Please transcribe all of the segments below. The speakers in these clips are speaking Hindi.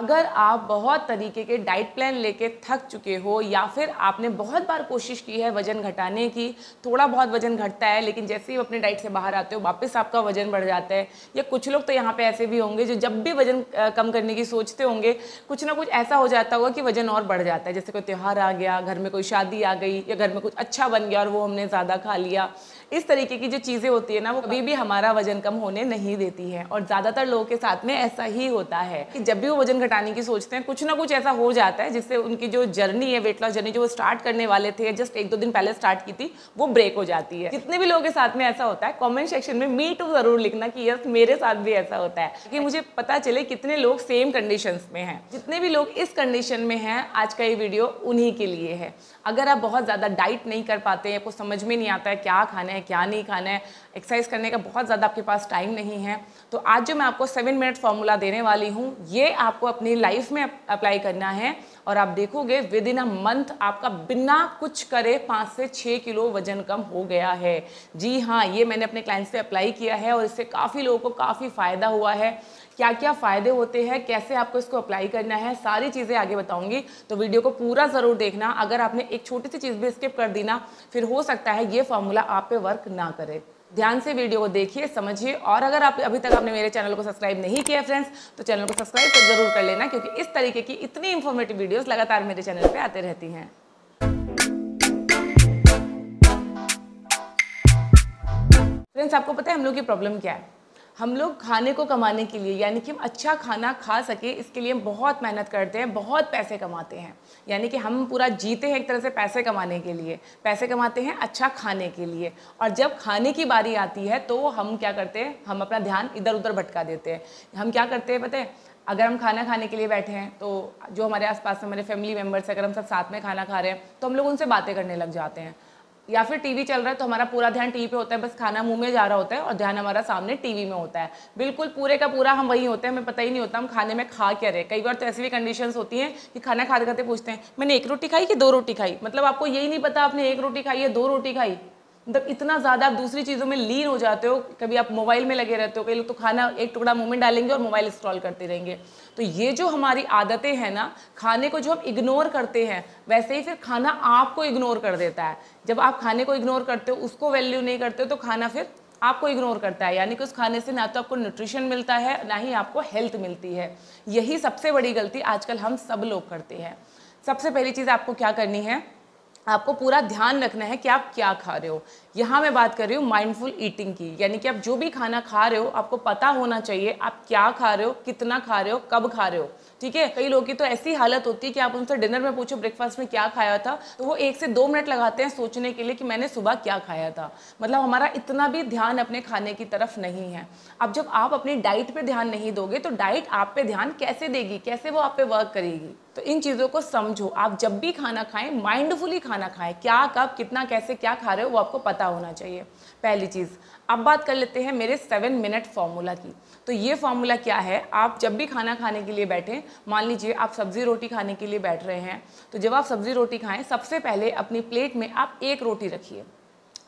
अगर आप बहुत तरीके के डाइट प्लान लेके थक चुके हो या फिर आपने बहुत बार कोशिश की है वज़न घटाने की, थोड़ा बहुत वज़न घटता है लेकिन जैसे ही अपने डाइट से बाहर आते हो वापस आपका वज़न बढ़ जाता है, या कुछ लोग तो यहाँ पे ऐसे भी होंगे जो जब भी वज़न कम करने की सोचते होंगे कुछ ना कुछ ऐसा हो जाता होगा कि वज़न और बढ़ जाता है। जैसे कोई त्यौहार आ गया, घर में कोई शादी आ गई, या घर में कुछ अच्छा बन गया और वो हमने ज़्यादा खा लिया। इस तरीके की जो चीज़ें होती है ना, वो कभी भी हमारा वज़न कम होने नहीं देती है। और ज़्यादातर लोगों के साथ में ऐसा ही होता है कि जब भी वो वज़न घटाने की सोचते हैं कुछ ना कुछ ऐसा हो जाता है जिससे उनकी जो जर्नी है, वेट लॉस जर्नी जो वो स्टार्ट करने वाले थे, जस्ट 1-2 दिन पहले स्टार्ट की थी, वो ब्रेक हो जाती है। जितने भी लोगों के साथ में ऐसा होता है कमेंट सेक्शन में मी टू ज़रूर लिखना कि यस मेरे साथ भी ऐसा होता है, कि मुझे पता चले कितने लोग सेम कंडीशंस में हैं। जितने भी लोग इस कंडीशन में हैं, आज का ये वीडियो उन्हीं के लिए है। अगर आप बहुत ज़्यादा डाइट नहीं कर पाते हैं, आपको समझ में नहीं आता है क्या खाना है क्या नहीं खाना है, एक्सरसाइज करने का बहुत ज़्यादा आपके पास टाइम नहीं है, तो आज जो मैं आपको 7 मिनट फॉर्मूला देने वाली हूँ, ये आपको अपनी लाइफ में अप्लाई करना है। और आप देखोगे विद इन अ मंथ आपका बिना कुछ करे 5 से 6 किलो वजन कम हो गया है। जी हाँ, ये मैंने अपने क्लाइंट्स पे अप्लाई किया है और इससे काफ़ी लोगों को काफ़ी फ़ायदा हुआ है। क्या क्या फ़ायदे होते हैं, कैसे आपको इसको अप्लाई करना है, सारी चीज़ें आगे बताऊंगी, तो वीडियो को पूरा ज़रूर देखना। अगर आपने एक छोटी सी चीज़ भी स्किप कर दी ना, फिर हो सकता है ये फॉर्मूला आप पे वर्क ना करे। ध्यान से वीडियो को देखिए, समझिए। और अगर आप अभी तक आपने मेरे चैनल को सब्सक्राइब नहीं किया फ्रेंड्स, तो चैनल को सब्सक्राइब ज़रूर कर लेना, क्योंकि इस तरीके की इतनी इंफॉर्मेटिव वीडियोस लगातार मेरे चैनल पे आते रहती हैं। फ्रेंड्स, आपको पता है हम लोग की प्रॉब्लम क्या है? हम लोग खाने को कमाने के लिए, यानी कि हम अच्छा खाना खा सके, इसके लिए हम बहुत मेहनत करते हैं, बहुत पैसे कमाते हैं। यानी कि हम पूरा जीते हैं एक तरह से पैसे कमाने के लिए, पैसे कमाते हैं अच्छा खाने के लिए। और जब खाने की बारी आती है तो हम क्या करते हैं, हम अपना ध्यान इधर उधर भटका देते हैं। हम क्या करते हैं पता है? अगर हम खाना खाने के लिए बैठे हैं तो जो हमारे आसपास हमारे फैमिली मेम्बर्स, अगर हम सब साथ में खाना खा रहे हैं तो हम लोग उनसे बातें करने लग जाते हैं। या फिर टीवी चल रहा है तो हमारा पूरा ध्यान टीवी पे होता है, बस खाना मुंह में जा रहा होता है और ध्यान हमारा सामने टीवी में होता है। बिल्कुल पूरे का पूरा हम वही होते हैं, हमें पता ही नहीं होता हम खाने में खा क्या रहे। कई बार तो ऐसी भी कंडीशंस होती हैं कि खाना खाते खाते पूछते हैं मैंने 1 रोटी खाई कि 2 रोटी खाई। मतलब आपको यही नहीं पता आपने 1 रोटी खाई है 2 रोटी खाई। मतलब इतना ज़्यादा आप दूसरी चीज़ों में लीन हो जाते हो। कभी आप मोबाइल में लगे रहते हो, कई लोग तो खाना एक टुकड़ा मुंह में डालेंगे और मोबाइल स्क्रॉल करते रहेंगे। तो ये जो हमारी आदतें हैं ना, खाने को जो हम इग्नोर करते हैं, वैसे ही फिर खाना आपको इग्नोर कर देता है। जब आप खाने को इग्नोर करते हो, उसको वैल्यू नहीं करते हो, तो खाना फिर आपको इग्नोर करता है। यानी कि उस खाने से ना तो आपको न्यूट्रिशन मिलता है, ना ही आपको हेल्थ मिलती है। यही सबसे बड़ी गलती आजकल हम सब लोग करते हैं। सबसे पहली चीज़ आपको क्या करनी है, आपको पूरा ध्यान रखना है कि आप क्या खा रहे हो। यहाँ मैं बात कर रही हूँ माइंडफुल ईटिंग की, यानी कि आप जो भी खाना खा रहे हो आपको पता होना चाहिए आप क्या खा रहे हो, कितना खा रहे हो, कब खा रहे हो। ठीक है, कई लोगों की तो ऐसी हालत होती है कि आप उनसे डिनर में पूछो ब्रेकफास्ट में क्या खाया था, तो वो 1 से 2 मिनट लगाते हैं सोचने के लिए कि मैंने सुबह क्या खाया था। मतलब हमारा इतना भी ध्यान अपने खाने की तरफ नहीं है। अब जब आप अपनी डाइट पे ध्यान नहीं दोगे तो डाइट आप पे ध्यान कैसे देगी, कैसे वो आप पे वर्क करेगी। तो इन चीज़ों को समझो। आप जब भी खाना खाएं माइंडफुली खाना खाएं, क्या कब कितना कैसे क्या खा रहे हो वो आपको पता होना चाहिए, पहली चीज़। अब बात कर लेते हैं मेरे 7 मिनट फॉर्मूला की। तो ये फॉर्मूला क्या है, आप जब भी खाना खाने के लिए बैठें, मान लीजिए आप सब्जी रोटी खाने के लिए बैठ रहे हैं, तो जब आप सब्जी रोटी खाएं सबसे पहले अपनी प्लेट में आप 1 रोटी रखिए।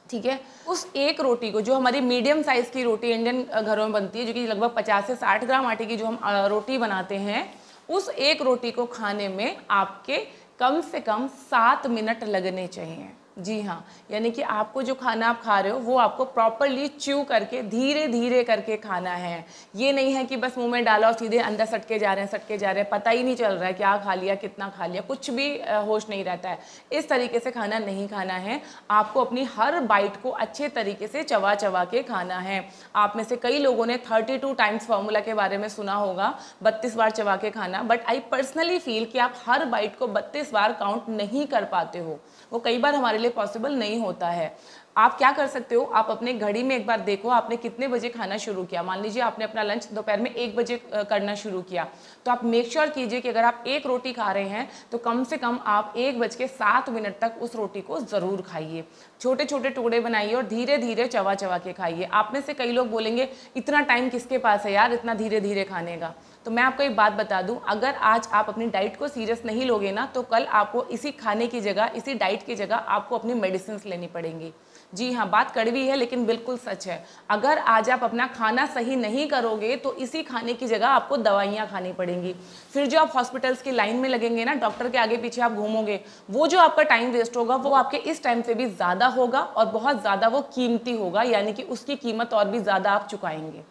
ठीक है, उस 1 रोटी को, जो हमारी मीडियम साइज़ की रोटी इंडियन घरों में बनती है, जो कि लगभग 50 से 60 ग्राम आटे की जो हम रोटी बनाते हैं, उस 1 रोटी को खाने में आपके कम से कम 7 मिनट लगने चाहिए। जी हाँ, यानी कि आपको जो खाना आप खा रहे हो वो आपको प्रॉपरली च्यू करके धीरे धीरे करके खाना है। ये नहीं है कि बस मुंह में डाला और सीधे अंदर सटके जा रहे हैं, सटके जा रहे हैं, पता ही नहीं चल रहा है क्या खा लिया कितना खा लिया, कुछ भी होश नहीं रहता है। इस तरीके से खाना नहीं खाना है। आपको अपनी हर बाइट को अच्छे तरीके से चबा चबा के खाना है। आप में से कई लोगों ने 32 टाइम्स फार्मूला के बारे में सुना होगा, 32 बार चबा के खाना, बट आई पर्सनली फील कि आप हर बाइट को 32 बार काउंट नहीं कर पाते हो। वो कई बार हमारे लिए पॉसिबल नहीं होता है। आप क्या कर सकते हो, आप अपने घड़ी में एक बार देखो आपने कितने बजे खाना शुरू किया। मान लीजिए आपने अपना लंच दोपहर में 1 बजे करना शुरू किया, तो आप मेक श्योर कीजिए कि अगर आप 1 रोटी खा रहे हैं तो कम से कम आप 1:07 तक उस रोटी को ज़रूर खाइए। छोटे छोटे टुकड़े बनाइए और धीरे धीरे चबा चबा के खाइए। आप में से कई लोग बोलेंगे इतना टाइम किसके पास है यार इतना धीरे धीरे खाने का। तो मैं आपको एक बात बता दूं, अगर आज आप अपनी डाइट को सीरियस नहीं लोगे ना, तो कल आपको इसी खाने की जगह, इसी डाइट की जगह आपको अपनी मेडिसिन लेनी पड़ेंगी। जी हाँ, बात कड़वी है लेकिन बिल्कुल सच है। अगर आज आप अपना खाना सही नहीं करोगे तो इसी खाने की जगह आपको दवाइयाँ खानी पड़ेंगी। फिर जो आप हॉस्पिटल्स की लाइन में लगेंगे ना, डॉक्टर के आगे पीछे आप घूमोगे, वो जो आपका टाइम वेस्ट होगा वो आपके इस टाइम से भी ज़्यादा होगा और बहुत ज़्यादा वो कीमती होगा, यानी कि उसकी कीमत और भी ज़्यादा आप चुकाएंगे।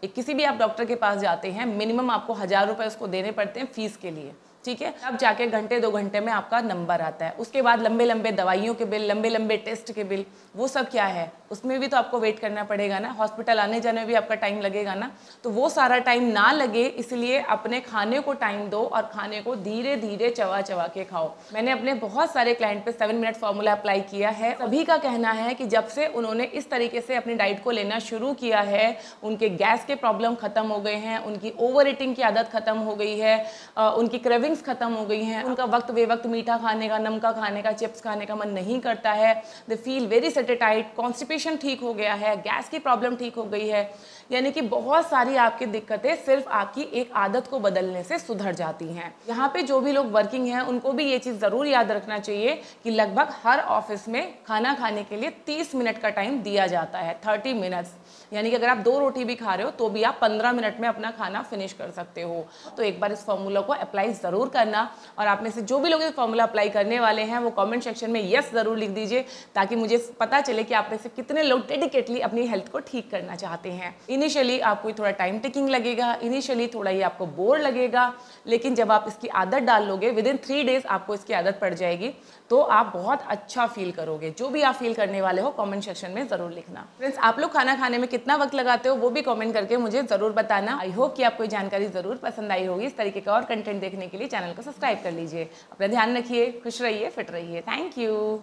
किसी भी आप डॉक्टर के पास जाते हैं, मिनिमम आपको 1000 रुपये उसको देने पड़ते हैं फीस के लिए, ठीक है। अब जाके घंटे 2 घंटे में आपका नंबर आता है। उसके बाद लंबे लंबे दवाइयों के बिल, लंबे लंबे टेस्ट के बिल, वो सब क्या है, उसमें भी तो आपको वेट करना पड़ेगा ना, हॉस्पिटल आने जाने में भी आपका टाइम लगेगा ना। तो वो सारा टाइम ना लगे इसलिए अपने खाने को टाइम दो और खाने को धीरे धीरे चबा चबा के खाओ। मैंने अपने बहुत सारे क्लाइंट पे 7 मिनट फार्मूला अप्लाई किया है। सभी का कहना है कि जब से उन्होंने इस तरीके से अपनी डाइट को लेना शुरू किया है, उनके गैस के प्रॉब्लम खत्म हो गए हैं, उनकी ओवर ईटिंग की आदत खत्म हो गई है, उनकी क्रेविंग्स खत्म हो गई हैं, उनका वक्त बेवक्त मीठा खाने का, नमका खाने का, चिप्स खाने का मन नहीं करता है। They feel very satisfied, constipation ठीक हो गया है, गैस की प्रॉब्लम ठीक हो गई है। यानी कि बहुत सारी आपकी दिक्कतें सिर्फ आपकी एक आदत को बदलने से सुधर जाती हैं। यहाँ पे जो भी लोग वर्किंग हैं उनको भी ये चीज़ ज़रूर याद रखना चाहिए कि लगभग हर ऑफिस में खाना खाने के लिए 30 मिनट का टाइम दिया जाता है, 30 मिनट्स। यानी कि अगर आप 2 रोटी भी खा रहे हो तो भी आप 15 मिनट में अपना खाना फिनिश कर सकते हो। तो एक बार इस फॉर्मूला को अप्लाई ज़रूर करना, और आप में से जो भी लोग इस फॉर्मूला अप्लाई करने वाले हैं वो कमेंट सेक्शन में यस ज़रूर लिख दीजिए, ताकि मुझे पता चले कि आप में से कितने लोग डेडिकेटली अपनी हेल्थ को ठीक करना चाहते हैं। इनिशियली आपको थोड़ा टाइम टेकिंग लगेगा, इनिशियली थोड़ा ये आपको बोर लगेगा, लेकिन जब आप इसकी आदत डाल लोगे, विदिन 3 डेज आपको इसकी आदत पड़ जाएगी, तो आप बहुत अच्छा फील करोगे। जो भी आप फील करने वाले हो कमेंट सेक्शन में ज़रूर लिखना। फ्रेंड्स, आप लोग खाना खाने में कितना वक्त लगाते हो वो भी कमेंट करके मुझे ज़रूर बताना। आई होप कि आपको जानकारी ज़रूर पसंद आई होगी। इस तरीके का और कंटेंट देखने के लिए चैनल को सब्सक्राइब कर लीजिए। अपना ध्यान रखिए, खुश रहिए, फिट रहिए। Thank you.